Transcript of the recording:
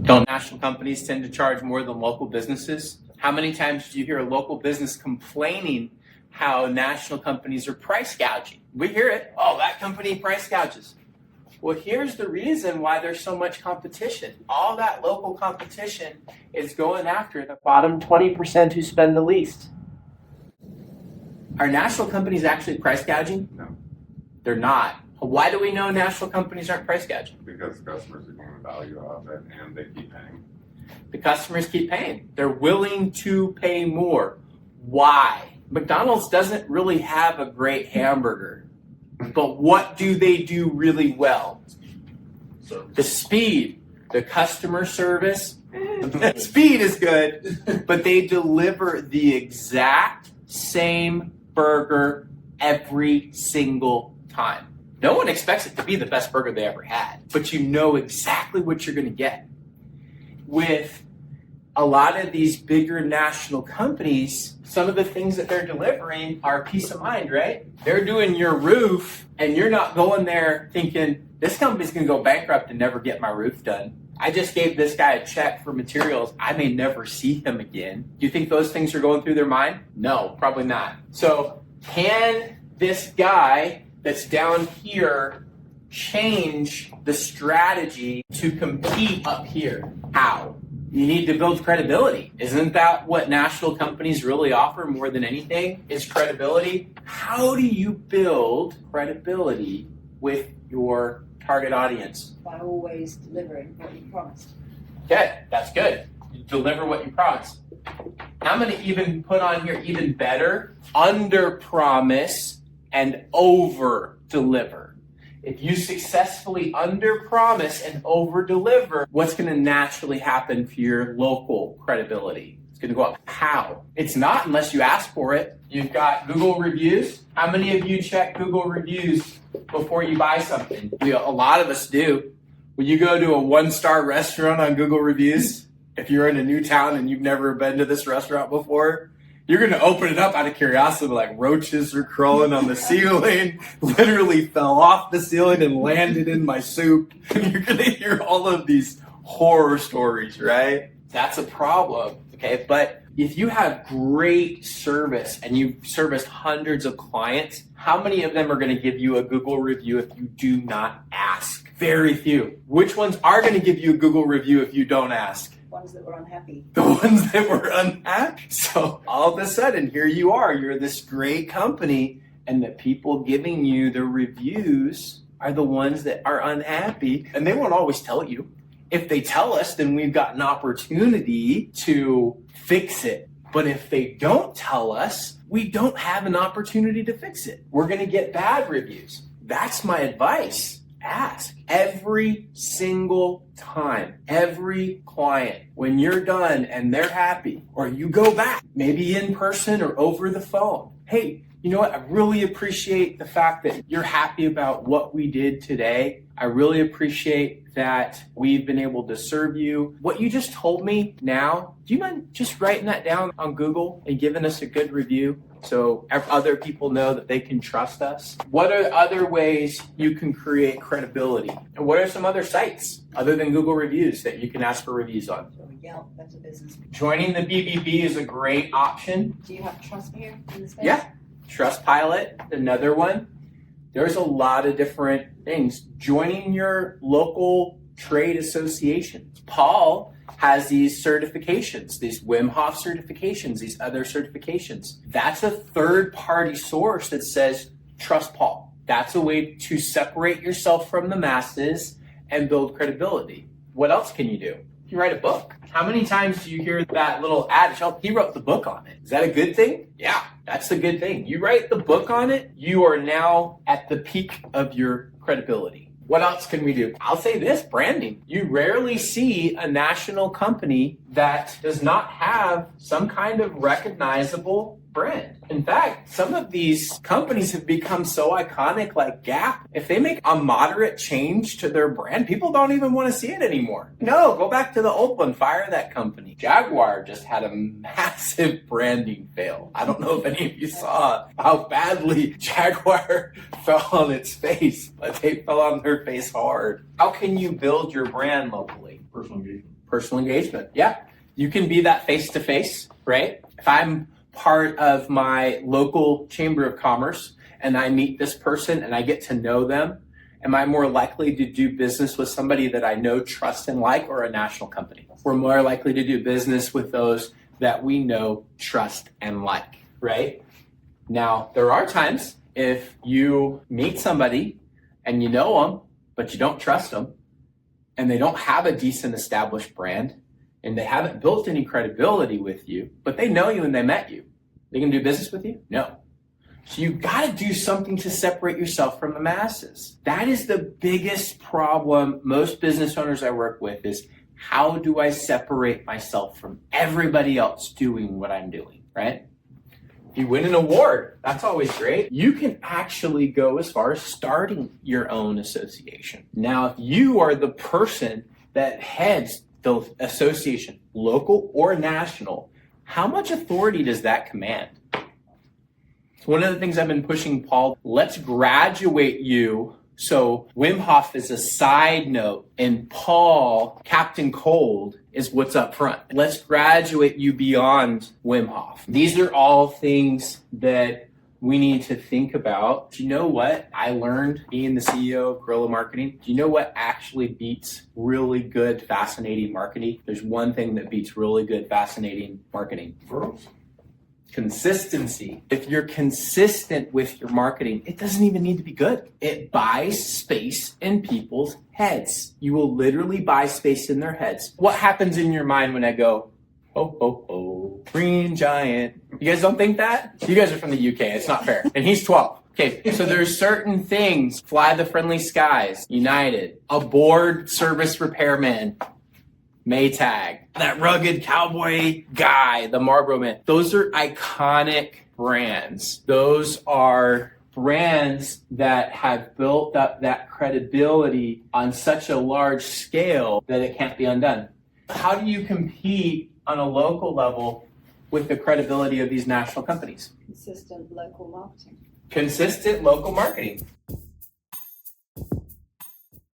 Don't national companies tend to charge more than local businesses? How many times do you hear a local business complaining how national companies are price gouging? We hear it. Oh, that company price gouges. Well, here's the reason why there's so much competition. All that local competition is going after the bottom 20% who spend the least. Are national companies actually price gouging? No. They're not. Why do we know national companies aren't price gouging? Because customers are getting the value of it and they keep paying. The customers keep paying. They're willing to pay more. Why? McDonald's doesn't really have a great hamburger. But what do they do really well? The speed, the customer service. The speed is good, but they deliver the exact same burger every single time. No one expects it to be the best burger they ever had, but you know exactly what you're going to get. With a lot of these bigger national companies, some of the things that they're delivering are peace of mind, right? They're doing your roof, and you're not going there thinking, this company's going to go bankrupt and never get my roof done. I just gave this guy a check for materials. I may never see him again. Do you think those things are going through their mind? No, probably not. So can this guy that's down here change the strategy to compete up here? How? You need to build credibility. Isn't that what national companies really offer more than anything? Is credibility. How do you build credibility with your target audience? By always delivering what you promised. Okay, that's good. You deliver what you promised. I'm going to even put on here even better, under promise and over deliver. If you successfully under promise and over deliver, what's going to naturally happen for your local credibility? It's going to go up. How? It's not unless you ask for it. You've got Google reviews. How many of you check Google reviews before you buy something? A lot of us do. When you go to a 1-star restaurant on Google reviews, if you're in a new town and you've never been to this restaurant before, you're going to open it up out of curiosity, like roaches are crawling on the ceiling, literally fell off the ceiling and landed in my soup. And you're going to hear all of these horror stories, right? That's a problem, okay? But if you have great service and you've serviced hundreds of clients, how many of them are going to give you a Google review if you do not ask? Very few. Which ones are going to give you a Google review if you don't ask? Ones that were unhappy. The ones that were unhappy. So all of a sudden, here you are. You're this great company, and the people giving you the reviews are the ones that are unhappy, and they won't always tell you. If they tell us, then we've got an opportunity to fix it. But if they don't tell us, we don't have an opportunity to fix it. We're going to get bad reviews. That's my advice. Ask every single time, every client, when you're done and they're happy, or you go back, maybe in person or over the phone. Hey, you know what? I really appreciate the fact that you're happy about what we did today. I really appreciate that we've been able to serve you. What you just told me now, do you mind just writing that down on Google and giving us a good review so other people know that they can trust us? What are other ways you can create credibility? And what are some other sites other than Google reviews that you can ask for reviews on? So Yelp, that's a business. Joining the BBB is a great option. Do you have Trust here in the space? Yeah. Trustpilot, another one. There's a lot of different things. Joining your local trade association. Paul has these certifications, these Wim Hof certifications, these other certifications. That's a third-party source that says, trust Paul. That's a way to separate yourself from the masses and build credibility. What else can you do? You write a book. How many times do you hear that little adage, oh, he wrote the book on it? Is that a good thing? Yeah, that's the good thing. You write the book on it, you are now at the peak of your credibility. What else can we do? I'll say this, branding. You rarely see a national company that does not have some kind of recognizable brand. In fact, some of these companies have become so iconic, like Gap. If they make a moderate change to their brand, people don't even want to see it anymore. No, go back to the old one, fire that company. Jaguar just had a massive branding fail. I don't know if any of you saw how badly Jaguar fell on its face, but they fell on their face hard. How can you build your brand locally? Personal engagement. Personal engagement. Yeah. You can be that face to face, right? If I'm part of my local chamber of commerce and I meet this person and I get to know them, am I more likely to do business with somebody that I know, trust, and like, or a national company? We're more likely to do business with those that we know, trust, and like, right? Now, there are times if you meet somebody and you know them, but you don't trust them, and they don't have a decent established brand, and they haven't built any credibility with you, but they know you and they met you. They can do business with you? No. So you've got to do something to separate yourself from the masses. That is the biggest problem most business owners I work with is, how do I separate myself from everybody else doing what I'm doing, right? If you win an award, that's always great. You can actually go as far as starting your own association. Now, if you are the person that heads the association, local or national, how much authority does that command? It's one of the things I've been pushing, Paul. Let's graduate you. So Wim Hof is a side note, and Paul, Captain Cold, is what's up front. Let's graduate you beyond Wim Hof. These are all things that we need to think about. Do you know what I learned being the CEO of Guerrilla Marketing? Do you know what actually beats really good, fascinating marketing? There's one thing that beats really good, fascinating marketing. Girls? Consistency. If you're consistent with your marketing, it doesn't even need to be good. It buys space in people's heads. You will literally buy space in their heads. What happens in your mind when I go, oh, oh, oh, green giant? You guys don't think that? You guys are from the UK. It's not fair. And he's 12. Okay, so there's certain things. Fly the Friendly Skies, United, a board service repairman, Maytag, that rugged cowboy guy, the Marlboro Man. Those are iconic brands. Those are brands that have built up that credibility on such a large scale that it can't be undone. How do you compete on a local level with the credibility of these national companies? Consistent local marketing. Consistent local marketing.